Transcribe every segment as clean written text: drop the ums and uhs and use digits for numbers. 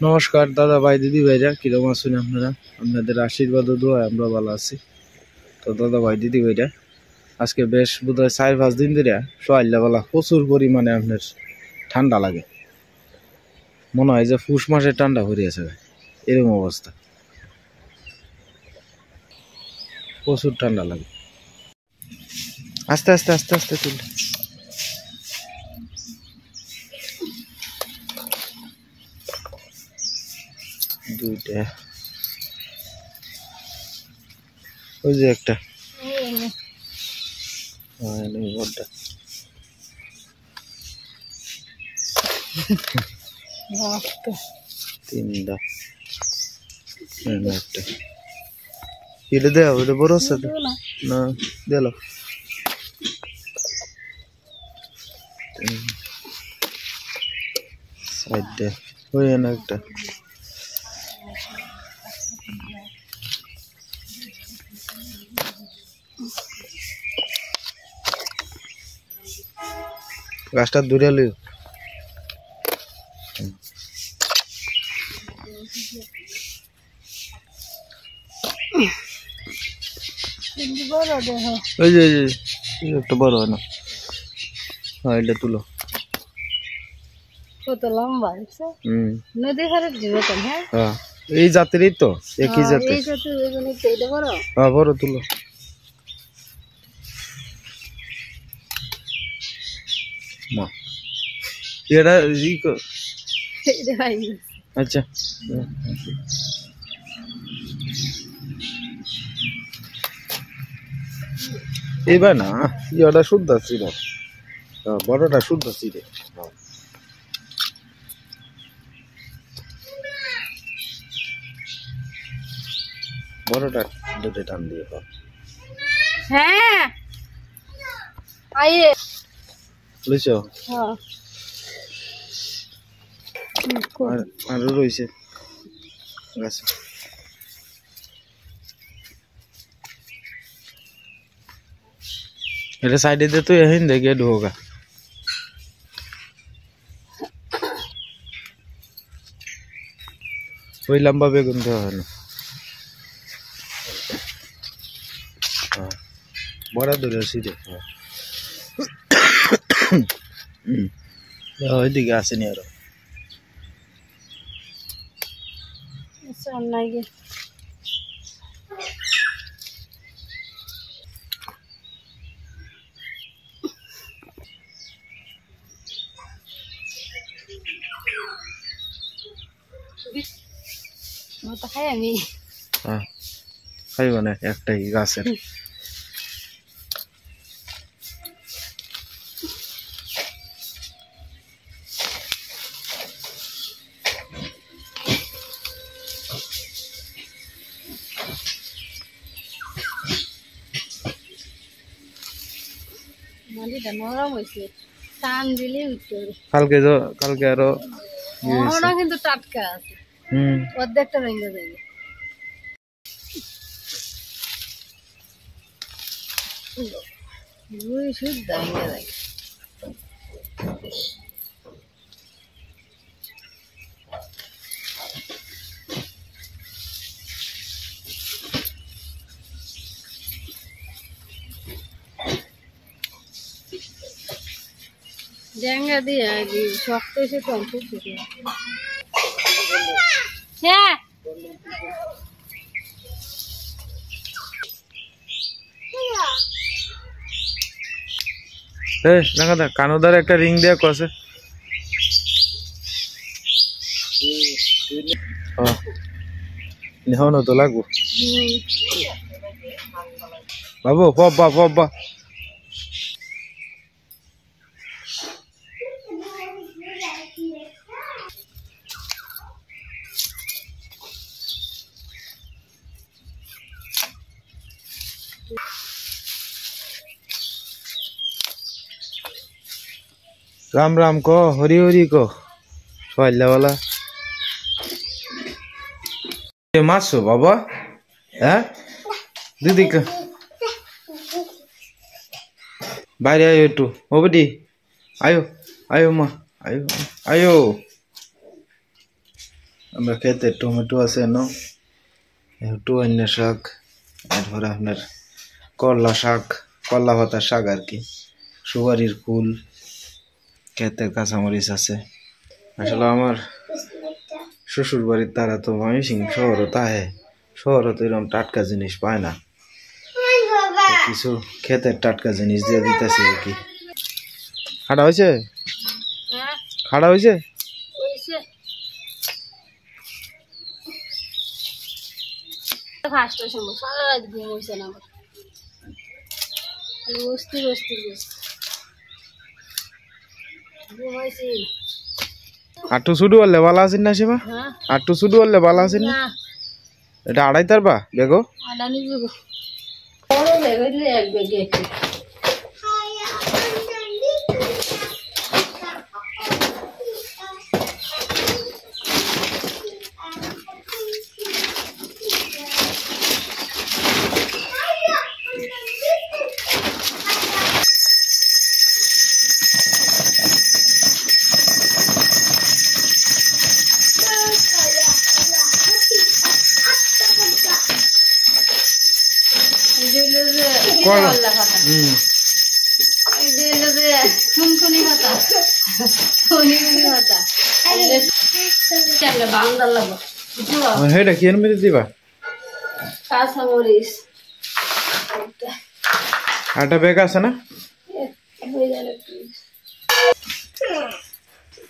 নমস্কার দাদা ভাই দিদি ভাইরা, কিরকম আছেন আপনারা? আপনাদের আশীর্বাদ ও দোয়ায় আমরা ভালো আছি। তো দাদা ভাই দিদি ভাইরা, আজকে বেশ বোধহয় 4-5 দিন ধরে সকালবেলা প্রচুর পরিমাণে আপনার ঠান্ডা লাগে। মনে হয় যে পুষ মাসে ঠান্ডা পড়ে আছে, এরকম অবস্থা, প্রচুর ঠান্ডা লাগে। আস্তে আস্তে আস্তে আস্তে তুলে দুইটা, ওই যে একটা বড়টা তিনটা একটা এটা দেওয়া, ওটা বড় আছে না? দিল সাইডটা ওই না একটা। গাছটা দূরে লিও। ওই যে একটা বড় হয় না, হ্যাঁ এটা তুলো। কত লম্বা দেখছো? নদী ঘরের জীবন। হ্যাঁ এই জাতেরই তো, একই জাতের। হ্যাঁ বড় তুলো। মা এটা আচ্ছা এবার না ইটা শুদ্ধ ছিল, বড়টা শুদ্ধ ছিল। বড়টা দুটো টান দিয়ে হ্যাঁ আইয়ে লইছো। হ্যাঁ আরো রয়েছে গাছে। এটা সাইডে দে তো यहीं दे गेट होगा। ওই লম্বা বেগুন দেওয়া হয় না, বড় দূরে সিধে। ওইদিকে আসেনি আরো। খাই আমি খাইব না, একটাই গাছের। কালকে আরো কিন্তু টাটকা আছে, অর্ধেকটা ভেঙে যাবে। শুদ্ধ ভেঙে যায়। ড্যাঙ্গা দিয়ে শক্ত এসে কম হ্যাঁ দেখা দেখ কানুদার একটা রিং দেয়া কছে। নেহনো তো লাগবো বাবু, পব্বা পব্বা। राम राम को हरी हरी को सवाइला वाला ये मासो बाबा है दीदी का बाहर आयो टू ओ बेटी आयो आयो माँ आयो आयो আমরা খেতে টমেটো আছে না একটু অন্য শাক এরপরে আপনার করলা শাক করলা পাতার শাক আর কি সুপারির ফুল খেতের কাঁচামরিচ আছে আসলে আমার শ্বশুর বাড়ির তারা তো ময়মনসিংহ শহরও তাহে শহরও তো এরকম টাটকা জিনিস পায় না কিছু ক্ষেতের টাটকা জিনিস দিয়ে দিতেছি আর কি খাড়া হয়েছে হ্যাঁ খাড়া হয়েছে হইছে ফার্স্ট সময় সারা রাত ঘুম হইছে না আমার অস্থির অস্থির ঘুমাইছি আটটু শুধু বললে ভালো আছেন না সেবা হ্যাঁ আটটু শুধু বললে ভালো আছেন না না এটা আড়াই তারবা বেগো আদানি যুগ বড় লেগে এক বেগে একটু হেটা কি এনে দিবা কাঁচামরিচ আটা বেগ আছে না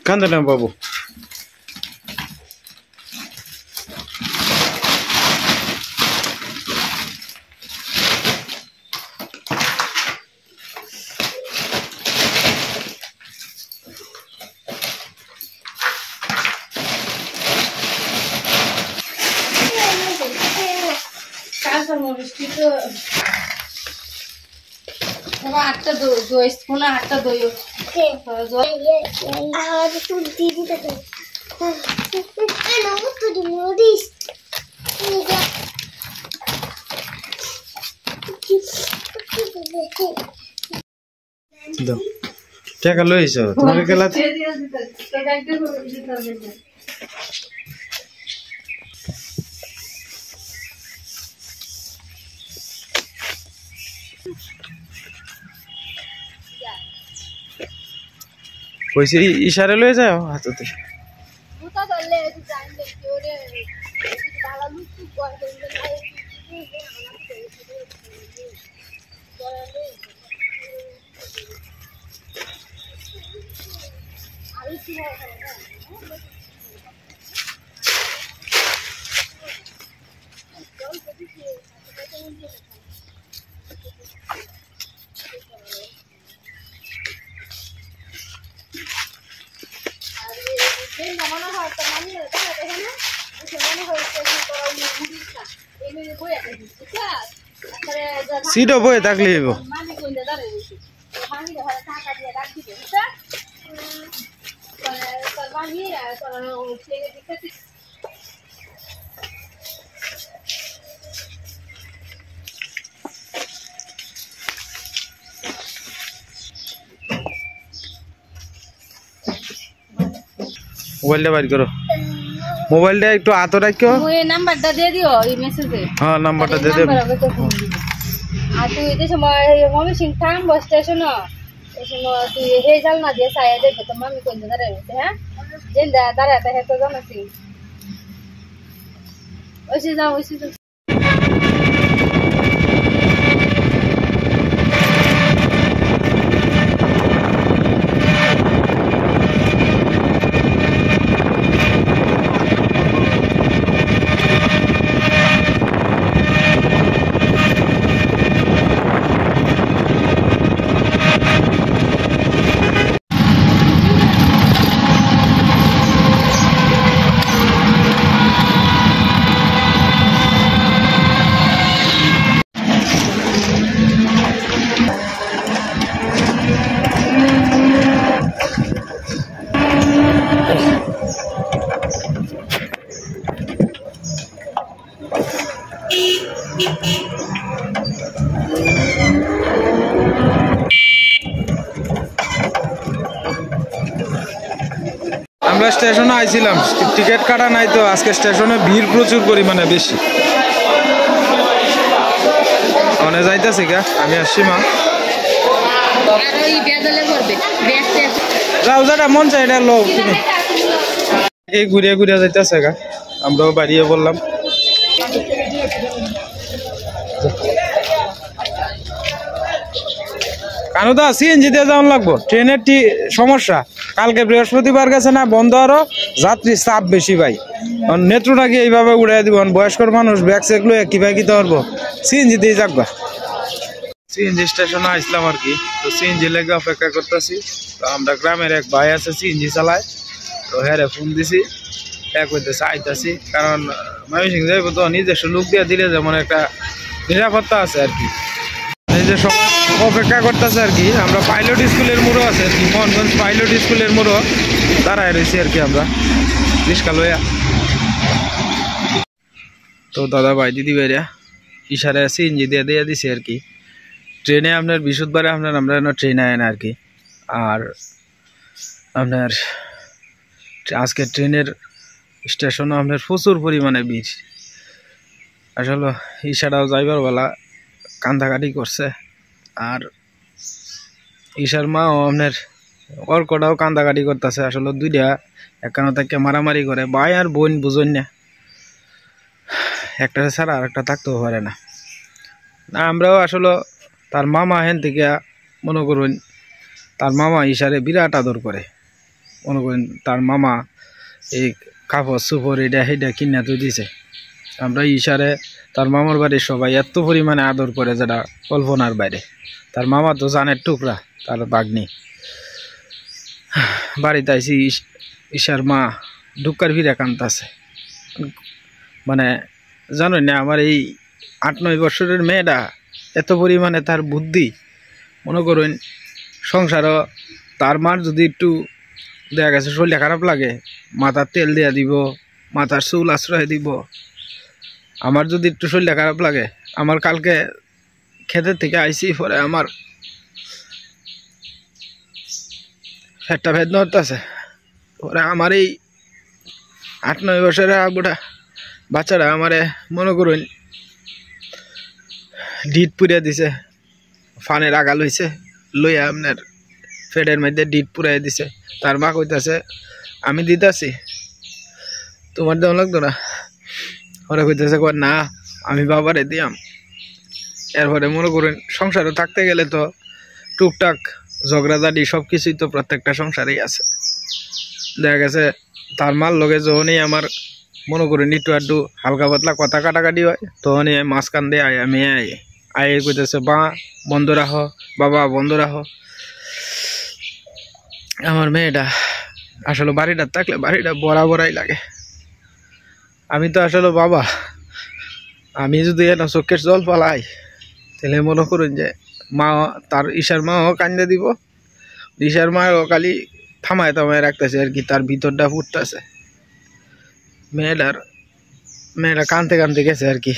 কান্দে না বাবু কাঁচামরিচটি তো আটটা দই স্পুন আটটা দই দাও টাকা লইছ তোমার গেলা কইছে ইশারা লয়ে যাও হাততে সিটো বয়ে থাকলে মোবাইলটা বাইর করো মোবাইলটা একটু হাতে রাখো এই নাম্বারটা দিয়ে দিও এই মেসেজে হ্যাঁ নাম্বারটা দিয়ে দেব আর তুই এই সময় ময়মনসিংহ থাম বাস স্টেশন এই সময় তুই হে জাল না দিয়ে সাইড দেখে তো মামি কোন দাঁড়ায় রয়েছে হ্যাঁ যেন দাঁড়াতে হে তো জানাসি ওইসে যাও ওইসে যাও আমরা স্টেশনে আইছিলাম, টিকিট কাটা নাই তো আজকে স্টেশনে ভিড় প্রচুর পরিমাণে বেশি। অনে যাইতেছি গা, আমি আসছি মা। যাও যেটা মন চাই এটা লো তুমি। এই ঘুরিয়া ঘুরিয়া যাইতেছে গা, আমরাও বাড়িয়ে বললাম। কারণ তো সিএনজি দিয়ে যাওয়ান লাগবো, ট্রেনের সমস্যা। কালকে বৃহস্পতিবার গেছে না, বন্ধ, আরো যাত্রী চাপ বেশি ভাই। নেত্রটা কি এইভাবে উড়াই দিব, বয়স্কর মানুষ ব্যাগ চেক লয়ে কিভাবে কিতে পারবো, সিএনজি দিয়ে যাকবা। সিএনজি স্টেশনে আসলাম আর কি, তো সিএনজি লেগে অপেক্ষা করতেছি। তো আমরা গ্রামের এক ভাই আছে সিএনজি চালায়, তো হ্যাঁ ফোন দিছি, এক হইতেছে আইতাছি। কারণ ময়মনসিংহ যাইব তো নিজস্ব লোক দিয়ে দিলে যেমন একটা নিরাপত্তা আছে আর কি, এই যে সবাই অপেক্ষা করতেছে আর কি। আমরা পাইলট স্কুলের মোড়ও আছে আর কি, মোহনগঞ্জ পাইলট স্কুলের মোড়ও দাঁড়ায় রয়েছি আর কি আমরা রিস্কা লইয়া। তো দাদা ভাই দিদি ভাইরা ইশারে সিএনজি দিয়ে দিয়ে দিছে আর কি। ট্রেনে আপনার বৃহস্পতিবারে আমরা ট্রেনে আয় না আর কি। আর আপনার আজকে ট্রেনের স্টেশনও আপনার প্রচুর পরিমাণে ভিড়। আসলে ইশারাও যাইবার বেলা কান্দাকাটি করছে, আর ঈশার মাও আপনার অর্কটাও কান্দাকাটি করতেছে। আসলে দুইটা একখানা থেকে মারামারি করে, ভাই আর বোন বুঝুন না, একটা ছাড়া আর একটা থাকতেও পারে না। আমরাও আসলে তার মামা হেন থেকে মনে করুন, তার মামা ঈশারে বিরাট আদর করে। মনে করেন তার মামা এই কাপড় সুপড় এটা সেটা কিনা তো দিছে। আমরা ঈশারে তার মামার বাড়ির সবাই এত পরিমাণে আদর করে যেটা কল্পনার বাইরে। তার মামা তো জানের টুকরা, তার বাগনি। বাড়িতে আইসি, ঈশার মা ডুক্কার ভিড়ে কান্তাছে। মানে জানোই না, আমার এই 8-9 বছরের মেয়েটা এত পরিমাণে তার বুদ্ধি। মনে করুন সংসারও তার মার যদি একটু দেখা গেছে শরীরটা খারাপ লাগে, মাথার তেল দিয়া দিব, মাথার চুল আশ্রয় দিব। আমার যদি একটু শরীরটা খারাপ লাগে, আমার কালকে ক্ষেতের থেকে আইসি পরে আমার ফেটটা ভেদনা হতেছে, পরে আমার এই 8-9 বছরের আগুটা বাচ্চারা আমারে মনে করুন ডিট পুড়িয়ে দিছে, ফানের আগা লইছে, লইয়া আপনার ফেডের মধ্যে ডিট পুড়াই দিছে। তার মা কইতাছে আমি দিতাছি, তোমার দেওয়া লাগতো না। ওরা কইতেছে না আমি বাবারে দিয়াম। এরপরে মনে করুন সংসারে থাকতে গেলে তো টুকটাক ঝগড়াঝাটি সব কিছুই তো প্রত্যেকটা সংসারেই আছে। দেখা গেছে তার মার লগে যখনই আমার মনে করেন একটু আধটু হালকা পাতলা কথা কাটাকাটি হয়, তখনই মাঝখান দিয়ে আমি আয় কইতেছে বা বন্ধ রাখো, বাবা বন্ধ রাখো। আমার মেয়েটা আসলে বাড়িটা থাকলে বাড়িটা বরাবরাই লাগে। আমি তো আসলে বাবা, আমি যদি এটা চোখের জল পালাই তাহলে মনে করুন যে মা, তার ঈশার মাও কান্দে দিব। ঈশার মাও খালি থামায় রাখতেছে আর কি, তার ভিতরটা ফুটতেছে। মেয়েটা কানতে কানতে গেছে আর কি,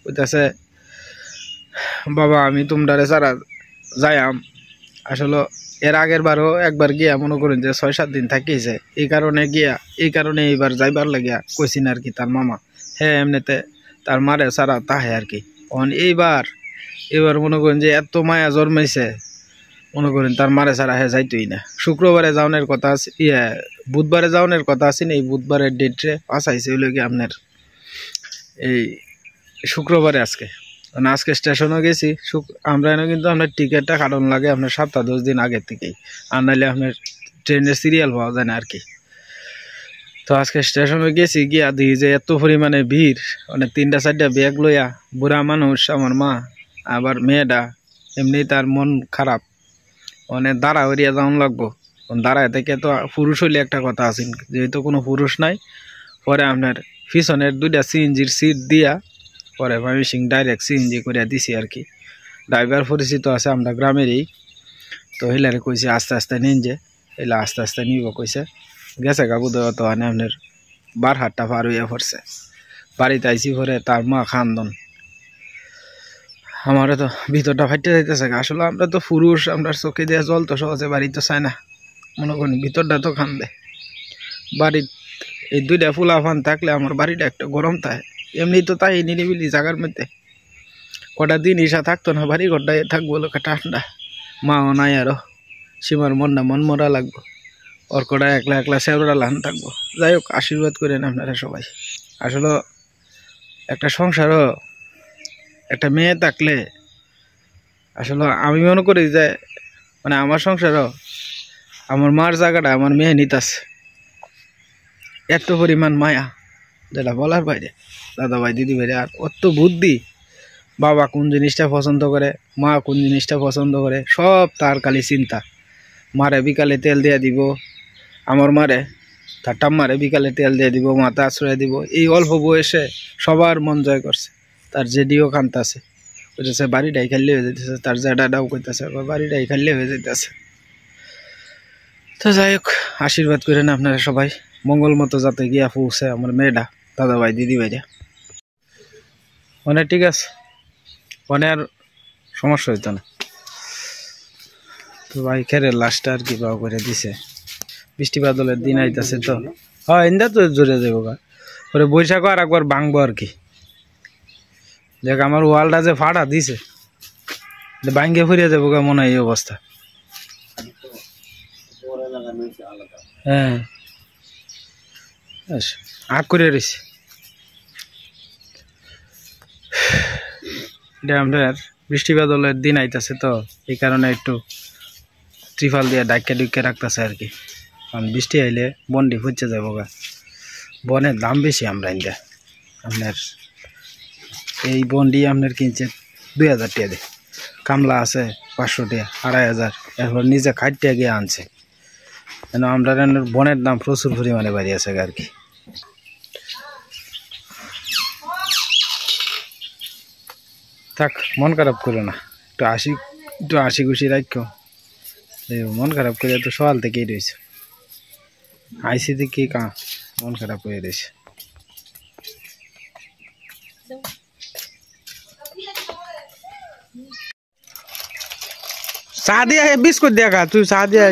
কইতাছে বাবা আমি তোমরা ছাড়া যাইয়াম। আসলে এর আগের বারও একবার গিয়া মনে করেন যে 6-7 দিন থাকিয়েছে, এই কারণে এইবার যাইবার লাগিয়া কইছিন আর কি তার মামা। হ্যাঁ এমনিতে তার মারে ছাড়া তাহে আর কি। এবার মনে করেন যে এত মায়া জন্মাইছে, মনে করেন তার মারে ছাড়া হ্যাঁ যাইতই না। শুক্রবারে যাওয়ানোর কথা আছে, বুধবারে যাওয়ানোর কথা আছে না, এই বুধবারের ডেটে পাশাইছে হইল কি আপনার এই শুক্রবারে। আজকে স্টেশনে গেছি আমরা, এনে কিন্তু আপনার টিকিটটা কাটানো লাগে আপনার 7-10 দিন আগের থেকেই, আর নাহলে আপনার ট্রেনের সিরিয়াল পাওয়া যায় না আর কি। তো আজকে স্টেশনে গেছি, গিয়া দেখি যে এত পরিমাণে ভিড়, মানে 3-4টা ব্যাগ লইয়া বুড়া মানুষ, আমার মা, আবার মেয়েটা এমনি তার মন খারাপ, মানে দাঁড়া হইয়া যাওয়ান লাগবো। দাঁড়ায় থেকে তো পুরুষ হইলে একটা কথা আছে, যেহেতু কোনো পুরুষ নাই, পরে আপনার পিছনের 2টা সিএনজির সিট দিয়া পরে ময়মনসিংহ ডাইরেক্ট সিএনজি করে দিছি আর কি। ড্রাইভার পরিচিত আছে আমরা গ্রামেরই, তো হিলারে কইছে আস্তে আস্তে নিন, যে এলা আস্তে আস্তে নিব কইছে। গেছে কাবু দেওয়া তো আনে আপনার 12 পার হইয়া পড়ছে। বাড়িতে আইসি পরে তার মা খান্দন, আমারও তো ভিতরটা ফাইটে যাইতেছে। আসলে আমরা তো পুরুষ, আমরা চোখে দিয়ে জল তো সহজে বাড়িতে চায় না, মনে করি ভিতরটা তো খান্দে। বাড়ির এই দুইটা ফুলাফান থাকলে আমার বাড়িটা একটা গরম থাকে। এমনি তো তাই নিরিবিলি জায়গার মধ্যে কটা দিন ঈশা থাকতো না, বাড়ি ঘরটায় থাকবো লোক ঠান্ডা। মাও নাই আরো, সীমার মন মরা লাগবো, ওর কটা একলা একলা সেবরা লান থাকবো। যাই হোক, আশীর্বাদ করেন আপনারা সবাই। আসলে একটা সংসারও একটা মেয়ে থাকলে আসলে আমি মনে করি যে মানে আমার সংসারও আমার মার জায়গাটা আমার মেয়ে নিতাছে। এত পরিমাণ মায়া যেটা বলার বাইরে। দাদা ভাই দিদি ভাই আর অত বুদ্ধি, বাবা কোন জিনিসটা পছন্দ করে, মা কোন জিনিসটা পছন্দ করে, সব তার খালি চিন্তা। মারে বিকালে তেল দিয়ে দিব, আমার মারে তার টাম্মারে বিকালে তেল দিয়ে দিব, মাথা আশ্রয় দিব। এই অল্প বয়সে সবার মন জয় করছে। তার জেডিও কান্তাছে, কইতেছে বাড়িটাই খাইলে হয়ে যেতেছে, তার জেডাটাও কইতেছে বাড়িটাই খাইলে হয়ে যেতেছে। তো যাই হোক, আশীর্বাদ করেন আপনারা সবাই, মঙ্গল মতো যাতে গিয়া পৌঁছে আমার মেয়েটা, দাদা ভাই দিদি ভাইরা। মানে ঠিক আছে, মানে আর সমস্যা হইতো না। তো ভাই খেরের লাশটা আর কি পাওয়া করে দিছে। বৃষ্টি বাদলের দিন আইতাছে তো, হ্যাঁ ইন্দা তো জোরে যাবো গা, ওরে বৈশাখ আর একবার ভাঙবো আর কি। দেখ আমার ওয়ালটা যে ফাটা দিছে, ভাঙ্গে ফুরিয়ে যাবো গা মনে হয় এই অবস্থা। হ্যাঁ আগ করে রয়েছে। এটা আমাদের বৃষ্টি বাদলের দিন আইতাছে তো, এই কারণে একটু ত্রিফাল দিয়ে ডাক্কা ডুক্কা রাখতেছে আর কি। কারণ বৃষ্টি আইলে বন্ডি ফুচে যাবো গা। বনের দাম বেশি আমরা ইন্দা, আপনার এই বন্ডি আপনার কিনছে 2000 টাকা দিয়ে, কামলা আছে 500 টাকা, 2500, এরপর নিজে খাইটিয়া গিয়ে আনছে। কেন আমরা বনের দাম প্রচুর পরিমাণে বাড়ি আছে আর কি। থাক, মন খারাপ করো না, একটু হাসি খুশি রাখো। মন খারাপ করে তো সকাল থেকেই রয়েছে, আইসি দেখি কা মন খারাপ হয়ে রয়েছে। চা দিয়া বিস্কুট দিয়া খা, তুই চা দিয়া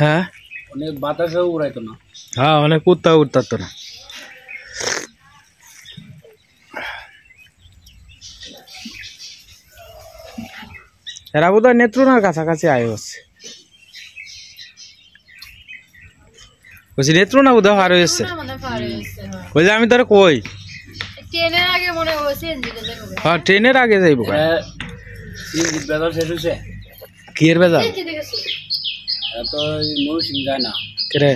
হ্যাঁ অনেক বাতাসেও উড়াইতো না। হ্যাঁ অনেক উঠতো না। এরা বোধ হয় নেত্রনার কাছাকাছি আয় হচ্ছে, বলছি নেত্রনা বোধ হয় পার হয়েছে। ওই যে আমি তোর কই হ্যাঁ ট্রেনের আগে যাইব। কি এর বেজাল তো মৌসুম যায় না রে,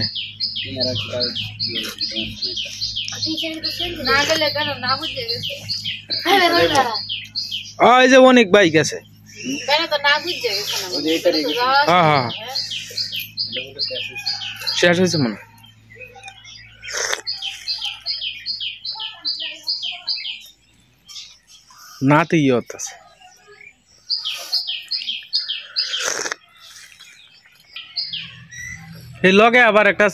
ওই যে অনেক বাইক আছে। হ্যাঁ হ্যাঁ শেষ হয়েছে মনে। না তো ইয়ে হতাছে। এই লগে আবার একটা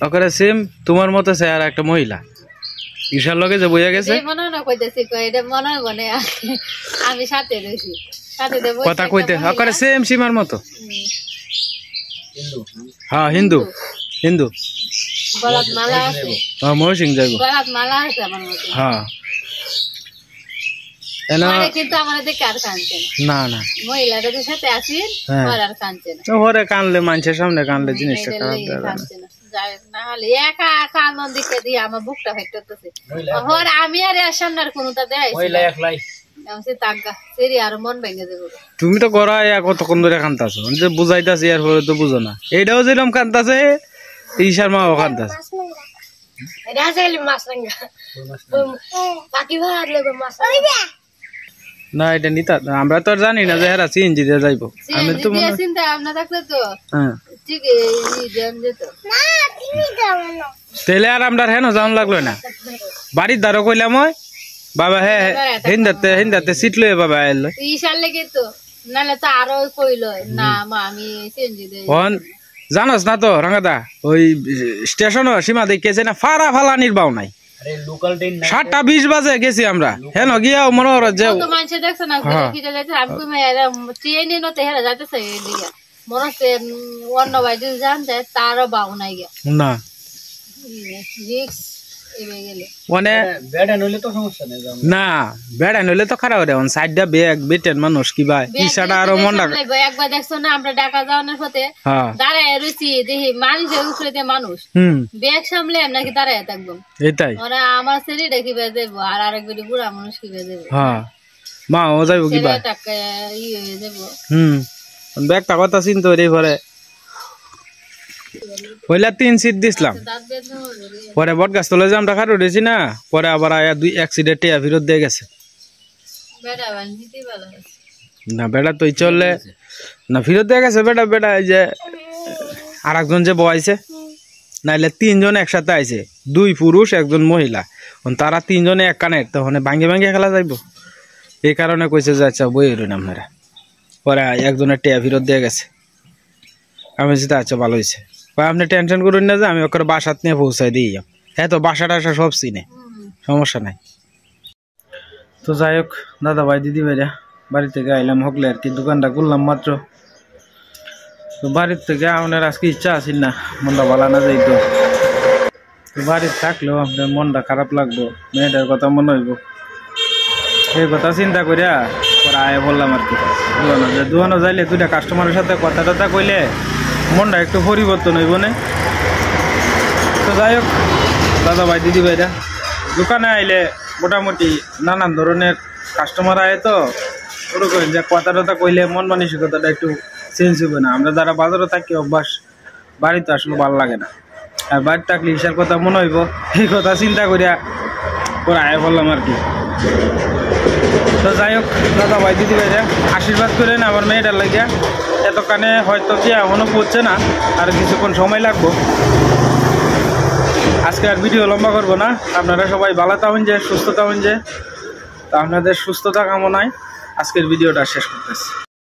ওখানে সেম তোমার মতো আর একটা মহিলা ঈশার লগে যে বইয়া গেছে আমি সাথে রয়েছি, কথা কইতে ওখানে সেম সীমার মতো। হ্যাঁ হিন্দু হিন্দু গলাত মালা আছে, হ্যাঁ ময়ূর যাইব গলাত মালা আছে আমার মতো। হ্যাঁ কিন্তু আমার দেখে আর কাঁদছে না না, মহিলাদের সাথে আসি আর কাঁদছে না। ঘরে কানলে মানুষের সামনে কানলে জিনিসটা খারাপ কাঁদছে না, না হলে একা কান্দন দিকে দিয়ে আমার বুকটা ফেটতেছে। আমি আর এর সামনে আর কোনোটা দেখাইছি আর মন ভেঙে যাবে। তুমি তো গড়া কতক্ষণ ধরে কান্দাছো, যে বুঝাইতাছি আর পরে তো বুঝো না। এইটাও যেরকম কান্দাছে ঈশার মাও কান্দাছে। না এটা নিতা আমরা তো আর জানি না যে হেরা সিএনজি দিয়ে যাইব। আমি তো চিন্তা ভাবনা থাকলে তো তেলে আর আমরা হেন যাওয়ান লাগলো না। বাড়ির দ্বারও কইলাম ওই বাবা হ্যাঁ হিন্দাতে সিট লয়ে বাবা এলো ঈশার লেগে তো নাহলে তো আরো কইলো না মা আমি সিএনজি দেই হন জানোস না তো রাঙ্গাদা ওই স্টেশন সীমা দেখেছে না ফাড়া ফালানির বাও নাই আরে লোকাল ট্রেন না 7:20 বাজে গেছি আমরা হেন গিয়া মনে হলো যে তো মানুষ দেখছ না কি যাইতে আমি কই মা ট্রেনে নতে হেরা যাইতেছে এদিকে মনে হচ্ছে অন্য বাইরে যান যায় তারও বাউ নাই গিয়া না রিক্স এবে গেলে মানে বেড়া নইলে তো সমস্যা নেই যাও না বেড়া নইলে তো খারাপ রে অন সাইডটা বেগ বেটেন মানুষ কি ভাই ইসাটা আরো মন রাখ একবার দেখছো না আমরা ঢাকা যাওয়ার পথে হ্যাঁ দাঁড়ায় রয়েছি দেখি মানুষের উপরে দিয়ে মানুষ ব্যাগ সামলে নাকি দাঁড়ায় থাকবো এটাই ওরা আমার ছেলেটা কি বেয়ে দেবো আর আরেকবার বুড়া মানুষ কি বেয়ে দেবো হ্যাঁ মা ও যাইব কি ভাই টাকা ইয়ে হয়ে যাবো ব্যাগটা কথা চিন্তা করে পরে পয়লা 3 সিট দিছিলাম পরে বট গাছ তলে যে আমরা খাট উঠেছি না পরে আবার আয়া 2 অ্যাক্সিডেন্ট টিয়া ফিরত দিয়ে গেছে না বেড়া তুই চললে না ফিরত দিয়ে গেছে বেটা বেটা এই যে আরেকজন যে বয়াইছে নাইলে 3 জন একসাথে আইছে 2 পুরুষ 1 জন মহিলা তারা 3 জনে এক কানে তখন ভাঙ্গে ভাঙ্গে খেলা যাইব এই কারণে কইছে যে আচ্ছা বই রইন আপনারা পরে একজনের টিয়া ফিরত দিয়ে গেছে আমি যেটা আচ্ছা ভালো হয়েছে আপনি টেনশন করুন না যে আমি ওকে বাসাত নিয়ে পৌঁছাই দিই হ্যাঁ তো বাসা টাসা সব চিনে সমস্যা নাই তো যাই হোক দাদা ভাই দিদি ভাইরা বাড়ি থেকে আইলাম হকলে আর কি দোকানটা করলাম মাত্র তো বাড়ির থেকে আপনার আজকে ইচ্ছা আছিল না মনটা ভালো না যাইতো তো বাড়ির থাকলেও আপনার মনটা খারাপ লাগবো মেয়েটার কথা মনে হইব এই কথা চিন্তা করিয়া পরে আয় বললাম আর কি দোকানো যাইলে 2টা কাস্টমারের সাথে কথা টথা কইলে মনটা একটু পরিবর্তন হইব না তো যাই হোক দাদা ভাই দিদি ভাইরা দোকানে আইলে মোটামুটি নানান ধরনের কাস্টমার আয় তো ওরকম যে কথা টথা কইলে মন মানসিকতাটা একটু চেঞ্জ হবে না আমরা যারা বাজারে থাকি অভ্যাস বাড়িতে আসলে ভালো লাগে না আর বাড়ি থাকলে ইসার কথা মনে হইব এই কথা চিন্তা করিয়া পরে আয় বললাম আর কি তো যাই হোক দাদা ভাই দিদি ভাইরা আশীর্বাদ করেন আমার মেয়েটার লাগিয়া এত কানে হয়তো কি এখনও পড়ছে না আর কিছুক্ষণ সময় লাগবো আজকে আর ভিডিও লম্বা করবো না আপনারা সবাই ভালো থাকুন যে সুস্থ থাকুন যে তা আপনাদের সুস্থতা কামনায় আজকের ভিডিওটা শেষ করতেছি।